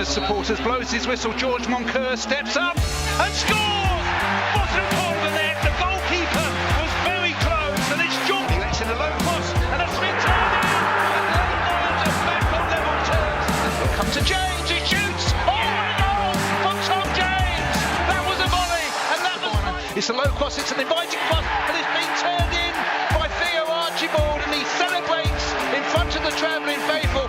supporters, blows his whistle. George Moncur steps up and scores! Bottom corner of the net, the goalkeeper was very close, and it's John. He lets in a low cross, and a Smith turn in, and Leyton Orient are back on level terms. He'll come to James, he shoots! Oh, and a goal from Tom James! That was a volley, and that was... It's a low cross, it's an inviting cross, and it's been turned in by Theo Archibald, and he celebrates in front of the travelling faithful.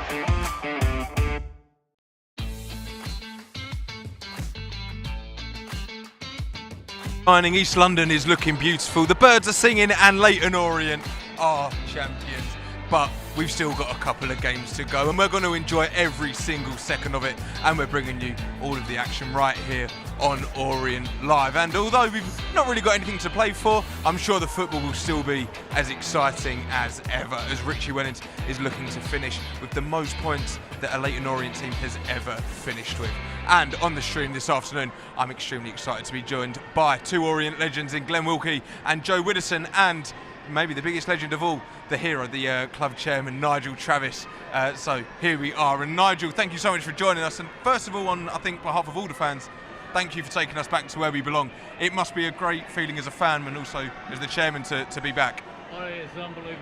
East London is looking beautiful. The birds are singing and Leyton Orient are champions. But we've still got a couple of games to go and we're going to enjoy every single second of it, and we're bringing you all of the action right here on Orient Live. And although we've not really got anything to play for, I'm sure the football will still be as exciting as ever, as Richie Wellens is looking to finish with the most points that a Leyton Orient team has ever finished with. And on the stream this afternoon, I'm extremely excited to be joined by two Orient legends in Glenn Wilkie and Joe Widdowson, and maybe the biggest legend of all, the hero, the club chairman, Nigel Travis. So here we are. And Nigel, thank you so much for joining us. And first of all, on I think behalf of all the fans, thank you for taking us back to where we belong. It must be a great feeling as a fan and also as the chairman to be back. Oh, it's unbelievable.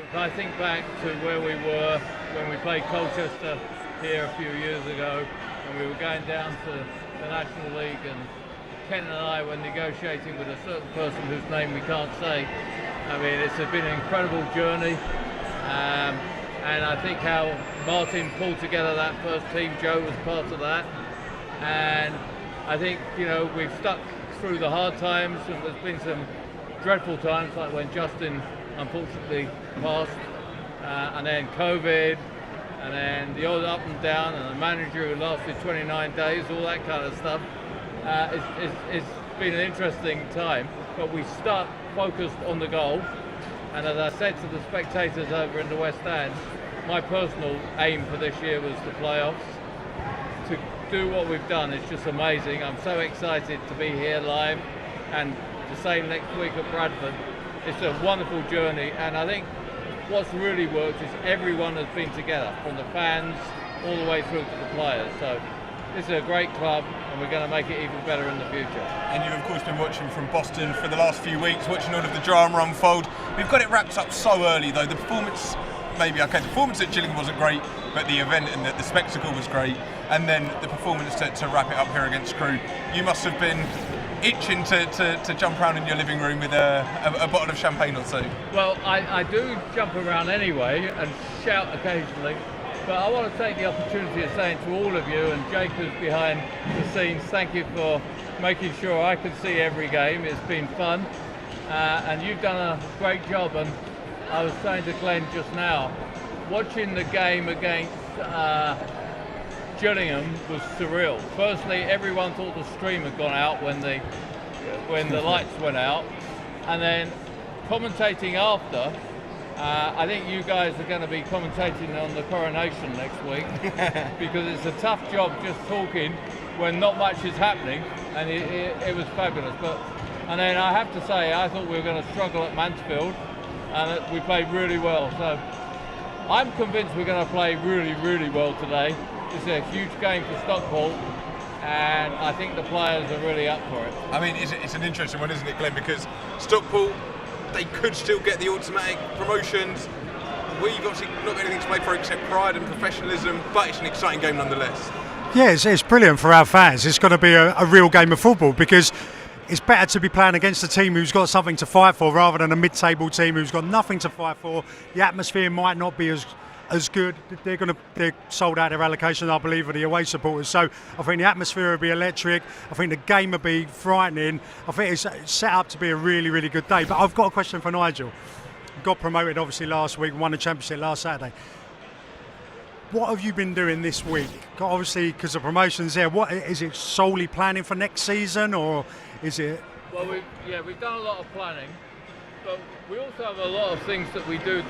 If I think back to where we were when we played Colchester here a few years ago, and we were going down to the National League, and Ken and I were negotiating with a certain person whose name we can't say. I mean, it's been an incredible journey, and I think how Martin pulled together that first team, Joe was part of that, and I think, we've stuck through the hard times, and there's been some dreadful times, like when Justin unfortunately passed, and then COVID, and then the old up and down, and the manager who lasted 29 days, all that kind of stuff. It's been an interesting time, but we start focused on the goal. And as I said to the spectators over in the West End, my personal aim for this year was the playoffs. To do what we've done is just amazing. I'm so excited to be here live, and the same next week at Bradford. It's a wonderful journey, and I think what's really worked is everyone has been together, from the fans all the way through to the players. So this is a great club, and we're going to make it even better in the future. And you've of course been watching from Boston for the last few weeks, watching all of the drama unfold. We've got it wrapped up so early though. The performance at Gillingham wasn't great, but the event and the spectacle was great. And then the performance to wrap it up here against Crewe. You must have been itching to jump around in your living room with a bottle of champagne or two. Well, I do jump around anyway and shout occasionally. But I want to take the opportunity of saying to all of you, and Jake who's behind the scenes, thank you for making sure I can see every game. It's been fun, and you've done a great job. And I was saying to Glenn just now, watching the game against Gillingham was surreal. Firstly, everyone thought the stream had gone out when the lights went out, and then commentating after. I think you guys are going to be commentating on the coronation next week because it's a tough job just talking when not much is happening, and it was fabulous. And then I have to say, I thought we were going to struggle at Mansfield, and we played really well. So I'm convinced we're going to play really, really well today. It's a huge game for Stockport, and I think the players are really up for it. I mean, it's an interesting one, isn't it, Glenn? Because Stockport, they could still get the automatic promotions. We've obviously not got anything to play for except pride and professionalism, but it's an exciting game nonetheless. Yeah, it's brilliant for our fans. It's going to be a real game of football, because it's better to be playing against a team who's got something to fight for rather than a mid-table team who's got nothing to fight for. The atmosphere might not be as good. They're sold out their allocation, I believe, for the away supporters. So I think the atmosphere will be electric. I think the game will be frightening. I think it's set up to be a really, really good day. But I've got a question for Nigel. Got promoted obviously last week, won the championship last Saturday. What have you been doing this week? Obviously, because the promotion's there. What is it? Solely planning for next season, or is it? Well, we've done a lot of planning, but we also have a lot of things that we do.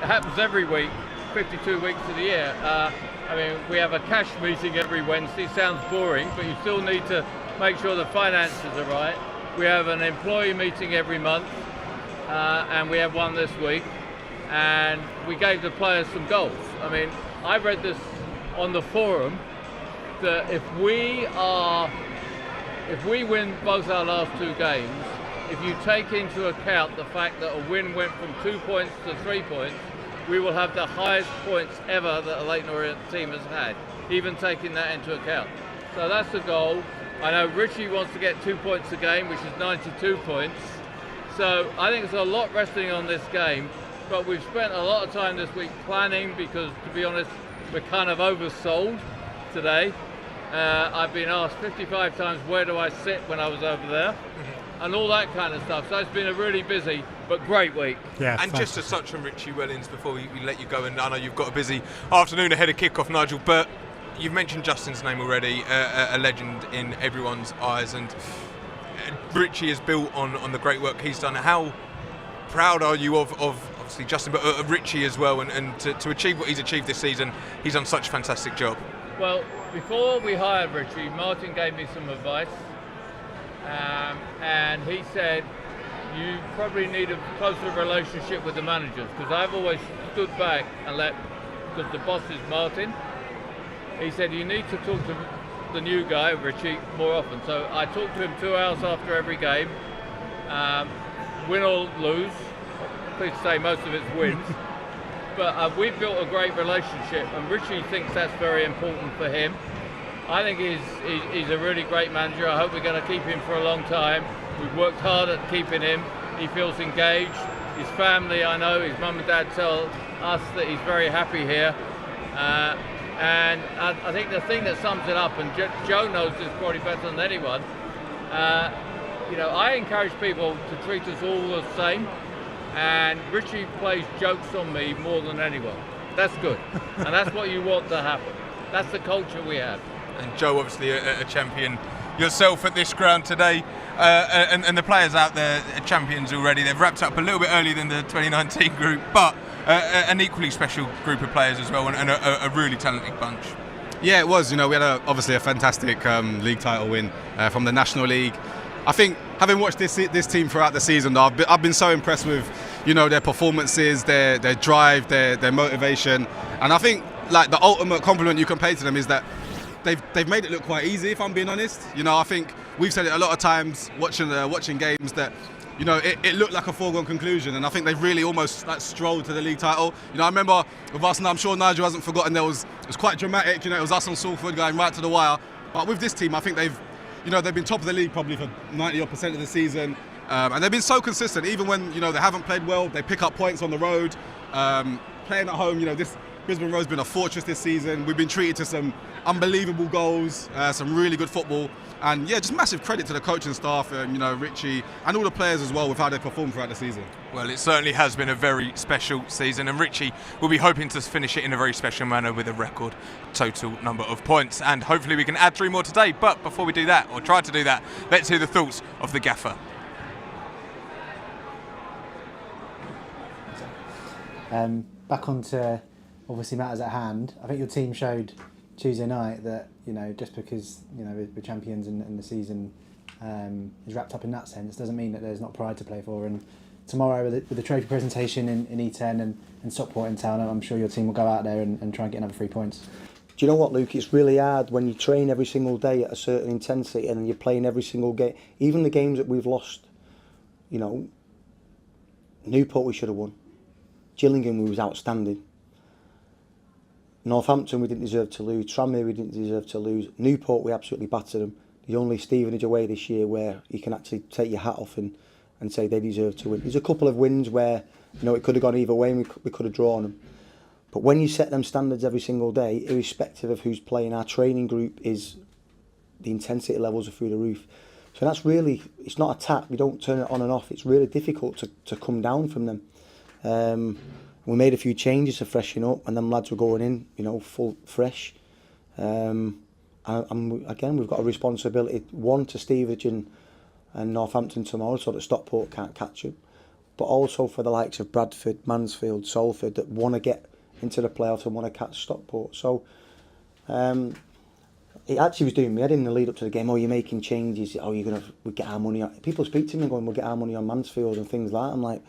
It happens every week, 52 weeks of the year. I mean, we have a cash meeting every Wednesday. Sounds boring, but you still need to make sure the finances are right. We have an employee meeting every month, and we have one this week. And we gave the players some goals. I mean, I read this on the forum that if we win both our last 2 games, if you take into account the fact that a win went from 2 points to 3 points, we will have the highest points ever that a Leyton Orient team has had, even taking that into account. So that's the goal. I know Richie wants to get 2 points a game, which is 92 points. So I think there's a lot resting on this game, but we've spent a lot of time this week planning because, to be honest, we're kind of oversold today. I've been asked 55 times where do I sit when I was over there, and all that kind of stuff. So it's been a really busy but great week. Yeah, and just to touch on Richie Wellens before we let you go, and I know you've got a busy afternoon ahead of kick-off, Nigel, but you've mentioned Justin's name already, a legend in everyone's eyes, and Richie is built on the great work he's done. How proud are you of obviously Justin, but of Richie as well, and to achieve what he's achieved this season? He's done such a fantastic job. Well, before we hired Richie, Martin gave me some advice, and he said you probably need a closer relationship with the managers, because I've always stood back and because the boss is Martin. He said you need to talk to the new guy, Richie, more often. So I talk to him 2 hours after every game, win or lose. Please say most of it's wins. But we've built a great relationship, and Richie thinks that's very important for him. I think he's a really great manager. I hope we're going to keep him for a long time. We've worked hard at keeping him. He feels engaged. His family, I know, his mum and dad tell us that he's very happy here. And I think the thing that sums it up, and Joe knows this probably better than anyone, I encourage people to treat us all the same, and Richie plays jokes on me more than anyone. That's good, and that's what you want to happen. That's the culture we have. And Joe, obviously a champion yourself at this ground today, and the players out there are champions already. They've wrapped up a little bit earlier than the 2019 group, but an equally special group of players as well, and a really talented bunch. Yeah, it was. We had obviously a fantastic league title win from the National League. I think, having watched this team throughout the season, I've been so impressed with their performances, their drive, their motivation, and I think like the ultimate compliment you can pay to them is that they've made it look quite easy, if I'm being honest. I think we've said it a lot of times watching games that it looked like a foregone conclusion, and I think they've really almost like strolled to the league title. I remember with us, and I'm sure Nigel hasn't forgotten, it was quite dramatic. It was us on Stockport going right to the wire. But with this team, I think they've been top of the league probably for 90% of the season, and they've been so consistent. Even when they haven't played well, they pick up points on the road. Playing at home, this Brisbane Road's been a fortress this season. We've been treated to some unbelievable goals, some really good football. And yeah, just massive credit to the coaching staff, Richie, and all the players as well with how they performed throughout the season. Well, it certainly has been a very special season, and Richie will be hoping to finish it in a very special manner with a record total number of points, and hopefully we can add 3 more today. But before we do that, or try to do that, let's hear the thoughts of the gaffer. Back onto obviously matters at hand. I think your team showed Tuesday night that just because we're champions and the season is wrapped up in that sense doesn't mean that there's not pride to play for. And tomorrow with the trophy presentation in E10 and Stockport in town, I'm sure your team will go out there and try and get another 3 points. Do you know what, Luke? It's really hard when you train every single day at a certain intensity and you're playing every single game. Even the games that we've lost, Newport we should have won. Gillingham we was outstanding. Northampton we didn't deserve to lose. Tranmere we didn't deserve to lose. Newport we absolutely battered them. The only Stevenage away this year where you can actually take your hat off and say they deserve to win. There's a couple of wins where it could have gone either way and we could have drawn them. But when you set them standards every single day, irrespective of who's playing, our training group is the intensity levels are through the roof. So that's really, it's not a tap. We don't turn it on and off. It's really difficult to come down from them. We made a few changes to freshen up, and them lads were going in, full fresh. And again, we've got a responsibility, one, to Stevenage and Northampton tomorrow, so that Stockport can't catch them, but also for the likes of Bradford, Mansfield, Salford that want to get into the playoffs and want to catch Stockport. So it actually was doing me head in the lead up to the game. Oh, you're making changes. Oh, we get our money on. People speak to me going, we'll get our money on Mansfield and things like that. I'm like,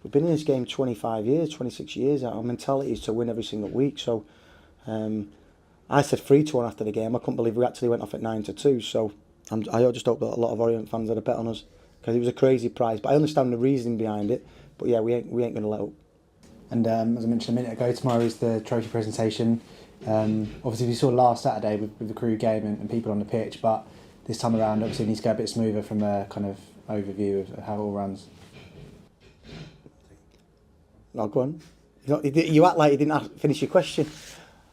we've been in this game 25 years, 26 years. Our mentality is to win every single week. So I said 3-1 after the game. I couldn't believe we actually went off at 9-2. So I just hope that a lot of Orient fans had a bet on us, because it was a crazy prize. But I understand the reasoning behind it. But yeah, we ain't going to let up. And as I mentioned a minute ago, tomorrow is the trophy presentation. Obviously, we saw last Saturday with the Crewe game and people on the pitch, but this time around, obviously, it needs to go a bit smoother from a kind of overview of how it all runs. No, go on. You act like you didn't finish your question.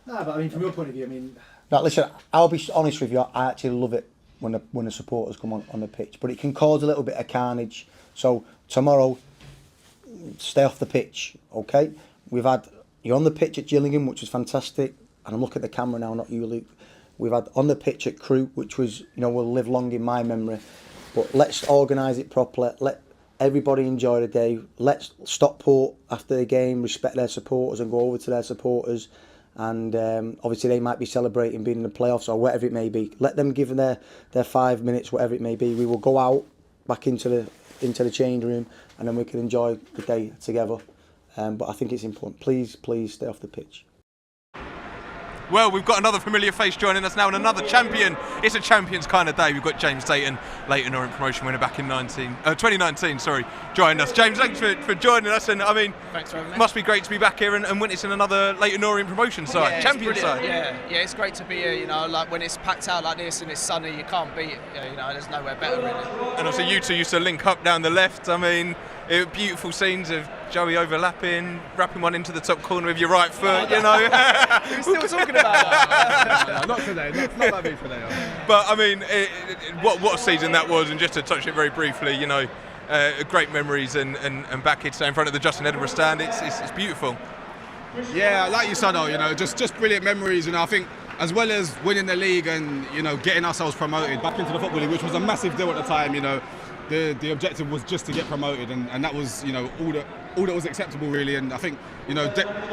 No, but I mean, from your point of view, I mean... No, listen, I'll be honest with you, I actually love it when the supporters come on the pitch, but it can cause a little bit of carnage. So tomorrow, stay off the pitch, okay? You're on the pitch at Gillingham, which was fantastic, and I'm looking at the camera now, not you, Luke. We've had on the pitch at Crewe, which was, will live long in my memory. But let's organise it properly. Let everybody enjoy the day. Let's Stockport after the game respect their supporters and go over to their supporters. And obviously they might be celebrating being in the playoffs or whatever it may be. Let them give them their 5 minutes, whatever it may be. We will go out back into the change room, and then we can enjoy the day together. But I think it's important. Please stay off the pitch. Well, we've got another familiar face joining us now, and another champion. It's a champions kind of day. We've got James Dayton, Leyton Orient promotion winner back in 2019. Joined us. James, thanks for joining us. And I mean, thanks for having me. Must be great to be back here and witnessing another Leyton Orient promotion side, champion side. Yeah, it's great to be here. Like when it's packed out like this and it's sunny, you can't beat it. There's nowhere better really. And also, you two used to link up down the left. I mean, beautiful scenes of Joey overlapping, wrapping one into the top corner with your right foot. We're still talking about that. No, not today. Not that big today. But I mean, what a season that was, and just to touch it very briefly, great memories and back here today in front of the Justin Edinburgh stand. It's beautiful. Yeah, like you said, just brilliant memories. I think as well as winning the league and getting ourselves promoted back into the Football League, which was a massive deal at the time. The objective was just to get promoted, and that was all that was acceptable really. And I think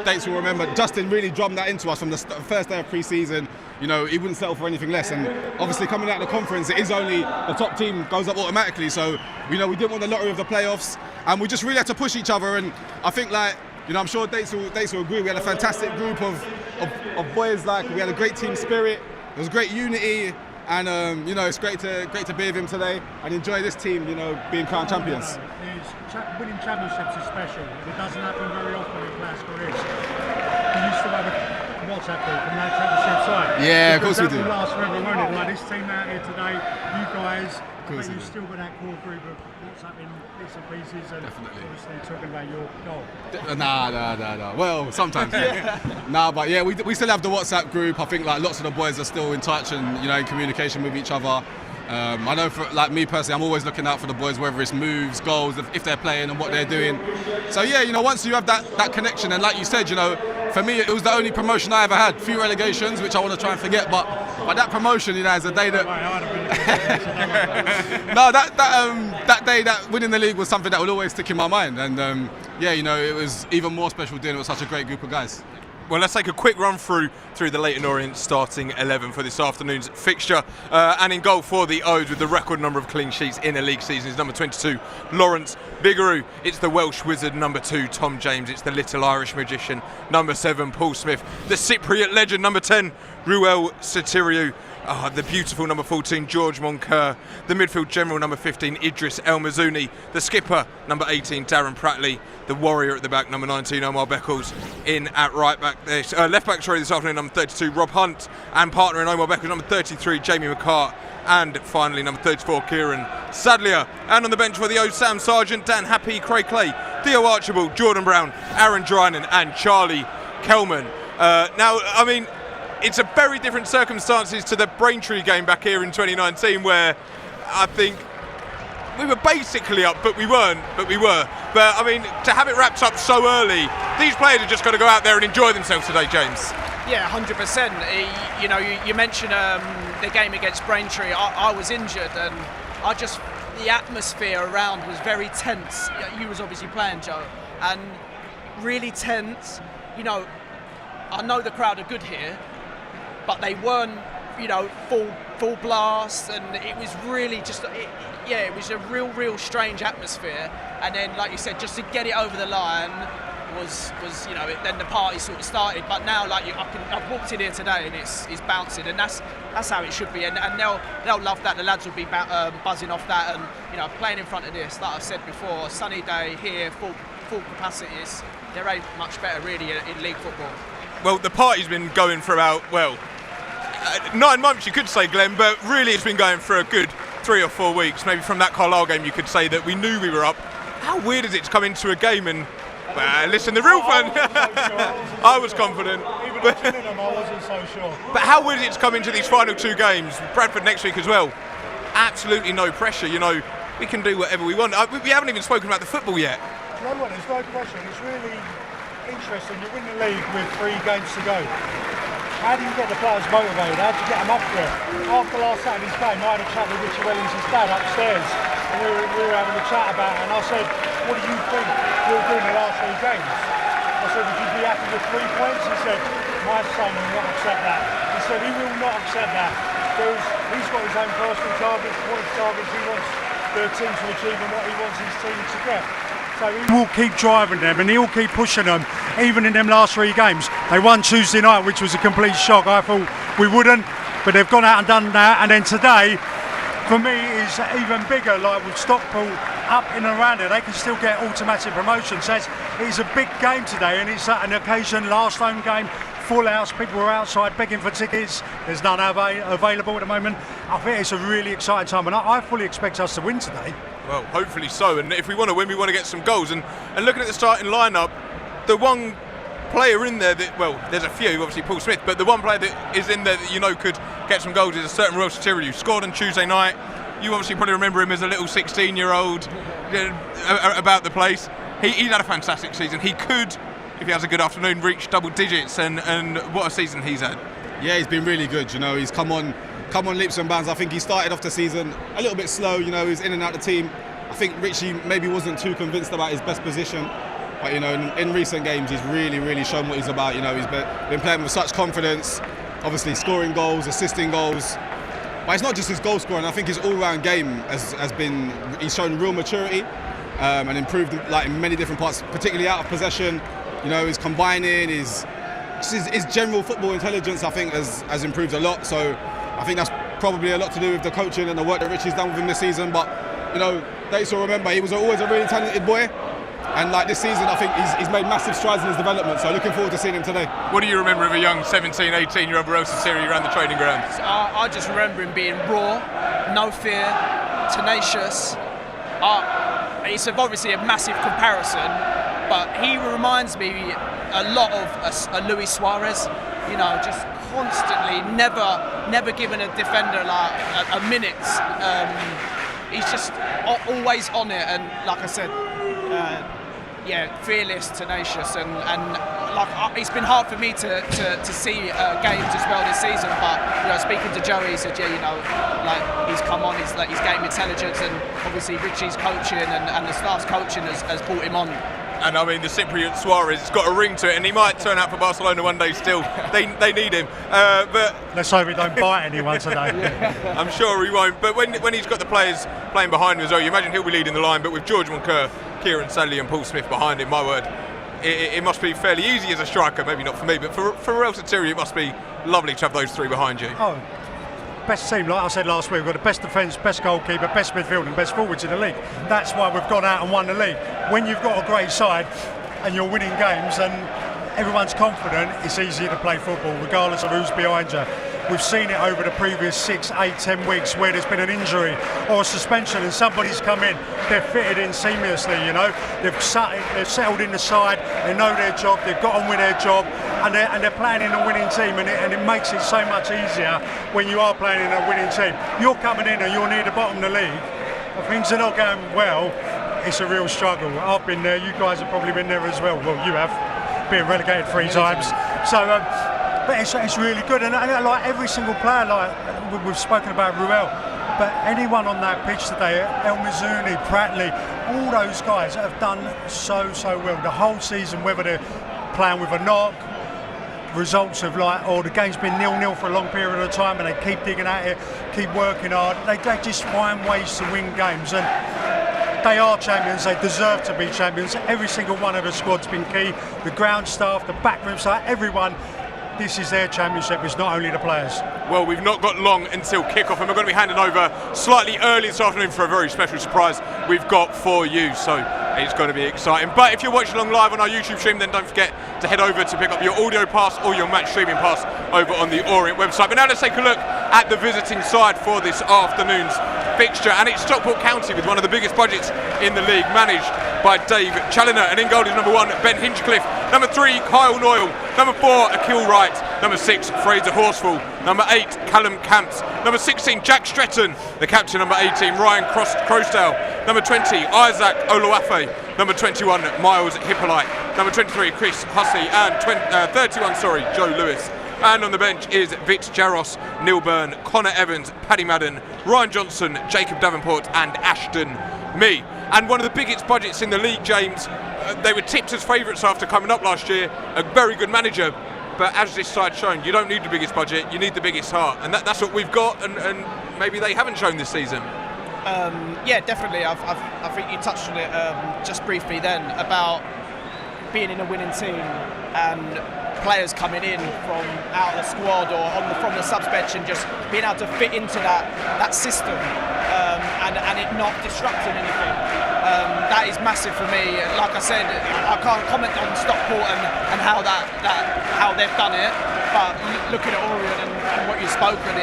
dates will remember Justin really drummed that into us from the first day of pre-season. He wouldn't settle for anything less, and obviously coming out of the conference, it is only the top team goes up automatically. So we didn't want the lottery of the playoffs, and we just really had to push each other. And I think I'm sure Dates will agree. We had a fantastic group of boys. We had a great team spirit. There was great unity. And it's great to be with him today and enjoy this team, being crowned champions. Winning championships is special. It doesn't happen very often in players' careers. You used to have a WhatsApp group from that championship side. Yeah, of course we do. That will last forever, won't it? Like this team out here today, you guys, but you've still got that core group of WhatsApping bits and pieces, and definitely. Obviously talking about your goal. Nah. Well, sometimes. Yeah. But yeah, we still have the WhatsApp group. I think lots of the boys are still in touch and in communication with each other. I know for me personally, I'm always looking out for the boys, whether it's moves, goals, if they're playing and what they're doing. So yeah, once you have that connection, and like you said, for me it was the only promotion I ever had. Few relegations, which I want to try and forget, but that promotion, is a day that that day that winning the league was something that will always stick in my mind. And it was even more special doing it with such a great group of guys. Well, let's take a quick run through the Leyton Orient starting 11 for this afternoon's fixture. And in goal for the O's with the record number of clean sheets in a league season is number 22, Lawrence Bigaroo. It's the Welsh wizard, number 2, Tom James. It's the little Irish magician, number 7, Paul Smith. The Cypriot legend, number 10, Ruel Sotiriou. The beautiful number 14, George Moncur. The midfield general, number 15, Idris El Mazouni. The skipper, number 18, Darren Pratley. The warrior at the back, number 19, Omar Beckles. In at left back this afternoon, number 32, Rob Hunt. And partner in Omar Beckles, number 33, Jamie McCart. And finally, number 34, Kieran Sadlier. And on the bench for the O's, Sam Sargent, Dan Happy, Craig Clay, Theo Archibald, Jordan Brown, Aaron Drynan, and Charlie Kelman. It's a very different circumstances to the Braintree game back here in 2019, where I think we were basically up, but we weren't. But to have it wrapped up so early, these players are just got to go out there and enjoy themselves today, James. Yeah, 100%. You mentioned the game against Braintree. I was injured, and the atmosphere around was very tense. You was obviously playing, Joe, and really tense. I know the crowd are good here, but they weren't, full blast, and it was really it was a real strange atmosphere. And then, like you said, just to get it over the line, was then the party sort of started. But now, like I've walked in here today and it's bouncing, and that's how it should be. And they'll love that. The lads will be buzzing off that, and playing in front of this. Like I've said before, sunny day here, full capacities. There ain't much better really in league football. Well, the party's been going for about 9 months, you could say, Glenn, but really it's been going for a good 3 or 4 weeks. Maybe from that Carlisle game, you could say that we knew we were up. How weird is it to come into a game and listen, the real fan. I was confident. Even watching them, I wasn't so sure. But how weird is it to come into these final 2 games, Bradford next week as well? Absolutely no pressure. We can do whatever we want. We haven't even spoken about the football yet. No one, there's no pressure. It's really interesting. You win the league with 3 games to go. How do you get the players motivated? How do you get them up for it? After last Saturday's game, I had a chat with Richie Wellington's dad upstairs, and we were having a chat about it, and I said, what do you think you'll do in the last 3 games? I said, would you be happy with 3 points? He said, my son will not accept that. He said, he will not accept that. He's got his own personal targets, what targets he wants the team to achieve and what he wants his team to get. So he will keep driving them and he'll keep pushing them, even in them last 3 games. They won Tuesday night, which was a complete shock. I thought we wouldn't, but they've gone out and done that. And then today, for me, is even bigger. Like with Stockport up in and around it, they can still get automatic promotion. So it's a big game today, and it's an occasion. Last home game, full house. People were outside begging for tickets. There's none available at the moment. I think it's a really exciting time, and I fully expect us to win today. Well, hopefully so. And if we want to win, we want to get some goals. And looking at the starting lineup, the one player in there that, well, there's a few, obviously Paul Smith, but the one player that is in there that could get some goals is a certain Royal Satiriu, who scored on Tuesday night. You obviously probably remember him as a little 16-year-old about the place. He's had a fantastic season. He could, if he has a good afternoon, reach double digits, and what a season he's had. Yeah, he's been really good. He's come on leaps and bounds. I think he started off the season a little bit slow. He's in and out of the team. I think Richie maybe wasn't too convinced about his best position, but in recent games he's really shown what he's about. He's been playing with such confidence, obviously scoring goals, assisting goals. But it's not just his goal scoring. I think his all-round game has been. He's shown real maturity and improved in many different parts, particularly out of possession. His combining, his general football intelligence, I think, has improved a lot. So I think that's probably a lot to do with the coaching and the work that Richie's done with him this season. But dates will remember, he was always a really talented boy, and this season I think he's made massive strides in his development. So looking forward to seeing him today. What do you remember of a young 17, 18-year-old Royal Satiriu around the training grounds? I just remember him being raw, no fear, tenacious. It's obviously a massive comparison, but he reminds me a lot of a Luis Suarez. Just constantly, never giving a defender a minute. He's just always on it, and like I said, fearless, tenacious, and it's been hard for me to see games as well this season. But speaking to Joey, he said, he's come on, he's game intelligence, and obviously Richie's coaching and the staff's coaching has brought him on. And I mean, the Cypriot Suarez has got a ring to it, and he might turn out for Barcelona one day still. They need him. But let's hope he don't bite anyone today. I'm sure he won't. But when he's got the players playing behind him as well, you imagine he'll be leading the line. But with George Moncur, Kieran Sadley and Paul Smith behind him, my word, it must be fairly easy as a striker. Maybe not for me, but for Royal Satiriu, it must be lovely to have those 3 behind you. Oh, best team, like I said last week, we've got the best defence, best goalkeeper, best midfield and best forwards in the league. That's why we've gone out and won the league. When you've got a great side and you're winning games and everyone's confident, it's easier to play football regardless of who's behind you. We've seen it over the previous 6, 8, 10 weeks where there's been an injury or a suspension and somebody's come in, they're fitted in seamlessly, they've settled in the side, they know their job, they've got on with their job, and they're playing in a winning team, and it makes it so much easier when you are playing in a winning team. You're coming in and you're near the bottom of the league, if things are not going well, it's a real struggle. I've been there, you guys have probably been there as well. Well, you have, being relegated 3 times. So, but it's really good, and like every single player, like we've spoken about Ruel, but anyone on that pitch today, El Mizuni, Pratley, all those guys have done so well the whole season, whether they're playing with a knock, results of or the game's been 0-0 for a long period of time and they keep digging at it, keep working hard, they just find ways to win games, and They are champions, they deserve to be champions. Every single one of the squad's been key. The ground staff, the backroom staff, everyone. This is their championship, it's not only the players. Well, we've not got long until kick-off, and we're going to be handing over slightly early this afternoon for a very special surprise we've got for you. So it's going to be exciting. But if you're watching along live on our YouTube stream, then don't forget to head over to pick up your audio pass or your match streaming pass over on the Orient website. But now let's take a look at the visiting side for this afternoon's fixture, and it's Stockport County with one of the biggest budgets in the league, managed by Dave Challoner. And in goal is number 1, Ben Hinchcliffe. Number 3, Kyle Noyle. Number 4, Akil Wright. Number 6, Fraser Horsfall. Number 8, Callum Camps. Number 16, Jack Stretton. The captain, number 18, Ryan Crosdale. Number 20, Isaac Oluwafe. Number 21, Miles Hippolyte. Number 23, Chris Hussey. And 31, Joe Lewis. And on the bench is Vit Jaros, Neil Byrne, Connor Evans, Paddy Madden, Ryan Johnson, Jacob Davenport and Ashton Mee. And one of the biggest budgets in the league, James. They were tipped as favourites after coming up last year. A very good manager, but as this side's shown, you don't need the biggest budget, you need the biggest heart. And that's what we've got, and maybe they haven't shown this season. Yeah, definitely. I think you touched on it just briefly then about being in a winning team and players coming in from out of the squad or from the subs bench and just being able to fit into that system and it not disrupting anything. That is massive for me. Like I said, I can't comment on Stockport and how they've done it, but looking at Orient and what you've spoken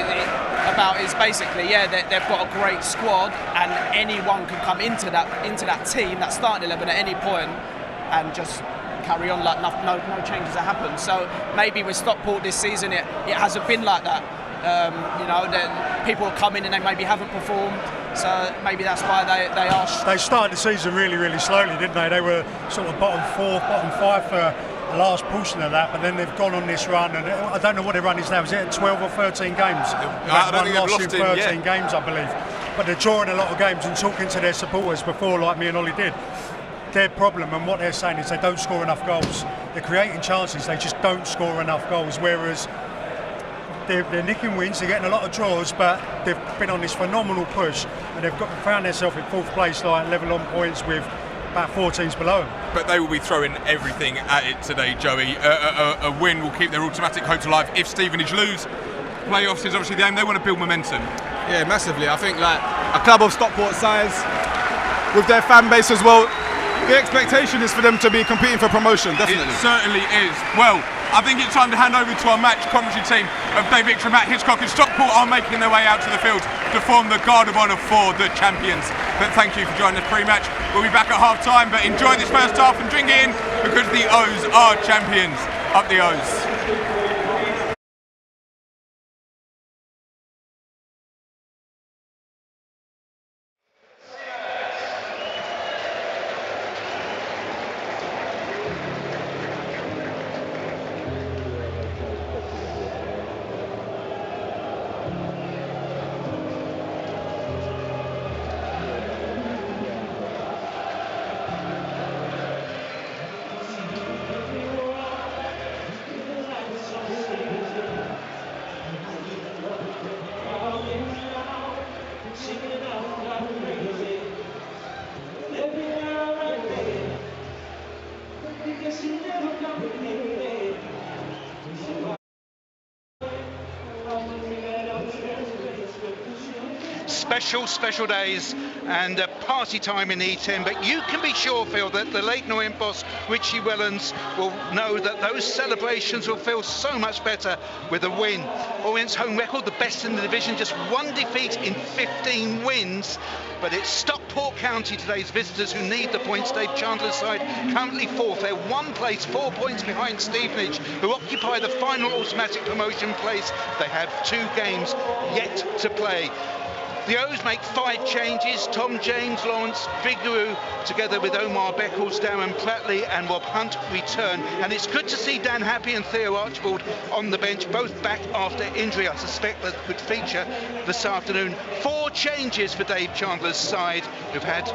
about is basically, they've got a great squad and anyone can come into that team, that starting 11 at any point and just carry on like no changes have happened. So maybe with Stockport this season it hasn't been like that. People come in and they maybe haven't performed, so maybe that's why they are. They started the season really, really slowly, didn't they? They were sort of bottom 4, bottom 5 for the last portion of that, but then they've gone on this run, and I don't know what their run is now. Is it 12 or 13 games? I don't think they've lost 13 games, I believe. But they're drawing a lot of games and talking to their supporters before, like me and Ollie did. Their problem and what they're saying is they don't score enough goals. They're creating chances, they just don't score enough goals, whereas they're nicking wins, they're getting a lot of draws, but they've been on this phenomenal push and they've found themselves in 4th place, like level on points with about 4 teams below them. But they will be throwing everything at it today, Joey. A win will keep their automatic hopes alive if Stevenage lose. Playoffs is obviously the aim, they want to build momentum. Yeah, massively. I think like a club of Stockport size, with their fan base as well, the expectation is for them to be competing for promotion, definitely. It certainly is. Well, I think it's time to hand over to our match commentary team of Dave Victor and Matt Hitchcock, and Stockport are making their way out to the field to form the Guard of Honour for the champions. But thank you for joining us pre-match. We'll be back at half-time, but enjoy this first half and drink it in because the O's are champions. Up the O's. Special days and party time in E10, but you can be sure, Phil, that the Leyton Orient boss Richie Wellens will know that those celebrations will feel so much better with a win. Orient's home record, the best in the division, just 1 defeat in 15 wins, but it's Stockport County, today's visitors, who need the points. Dave Chandler's side currently 4th. They're 1 place, 4 points behind Stevenage, who occupy the final automatic promotion place. They have 2 games yet to play. The O's make 5 changes. Tom James, Lawrence Vigneroux, together with Omar Beckles, Darren Pratley and Rob Hunt return. And it's good to see Dan Happy and Theo Archibald on the bench, both back after injury. I suspect that could feature this afternoon. 4 changes for Dave Chandler's side, who've had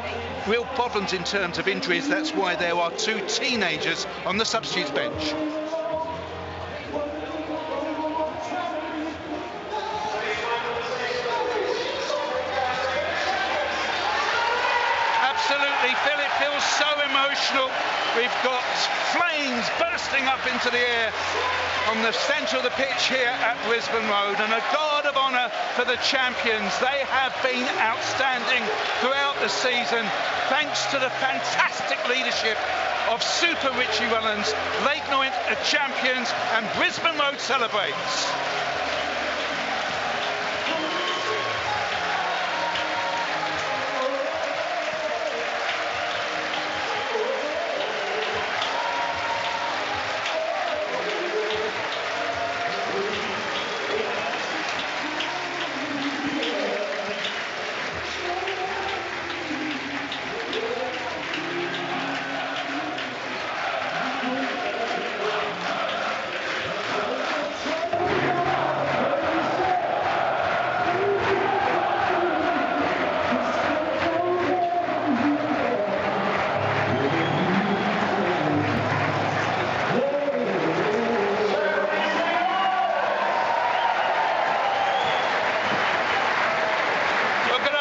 real problems in terms of injuries. That's why there are 2 teenagers on the substitutes bench. Absolutely, Phil, it feels so emotional. We've got flames bursting up into the air from the centre of the pitch here at Brisbane Road, and a guard of honour for the champions. They have been outstanding throughout the season, thanks to the fantastic leadership of Super Richie Wellens. Leyton Orient are champions, and Brisbane Road celebrates.